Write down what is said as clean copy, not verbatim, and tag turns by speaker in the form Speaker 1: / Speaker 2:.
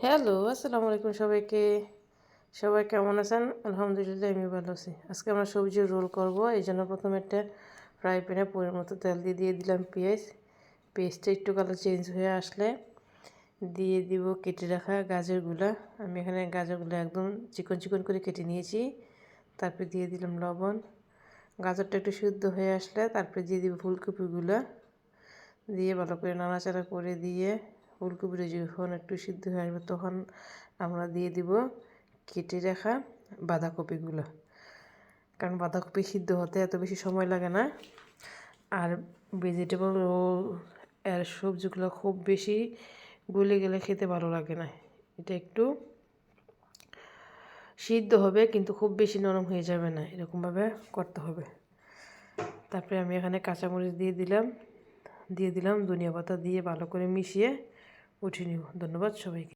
Speaker 1: Hello, আসসালামু আলাইকুম সবাইকে। সবাই কেমন আছেন? আলহামদুলিল্লাহ আমি ভালো আছি। আজকে আমরা সবজির রোল করব। এইজন্য প্রথমে একটা ফ্রাই প্যানে পরিমাণ মতো তেল দিয়ে দিলাম পেঁয়াজ। পেঁয়াজটা একটু কালার চেঞ্জ হয়ে আসলে দিয়ে দিব কেটে রাখা গাজরগুলা। আমি এখানে গাজরগুলো একদম চিকন চিকন করে কেটে নিয়েছি। তারপরে দিয়ে দিলাম লবণ। গাজরটা একটু সিদ্ধ হয়ে আসলে তারপরে দিয়ে দিব ফুলকপিগুলো। দিয়ে ভালো করে নাড়াচাড়া করে দিয়ে ফুলকপিটা যখন একটু সিদ্ধ হয়ে আসবে তখন আমরা দিয়ে দিব কেটে রাখা বাঁধাকপিগুলো। কারণ বাঁধাকপি সিদ্ধ হতে এত বেশি সময় লাগে না। আর ভেজিটেবল রোল এর সবজিগুলো খুব বেশি গলে গেলে খেতে ভালো লাগে না। এটা একটু সিদ্ধ হবে কিন্তু খুব বেশি নরম হয়ে যাবে না, এরকমভাবে করতে হবে। তারপরে আমি এখানে কাঁচামরিচ দিয়ে দিলাম ধনিয়া পাতা দিয়ে ভালো করে মিশিয়ে উঠিয়ে নিব। ধন্যবাদ সবাইকে।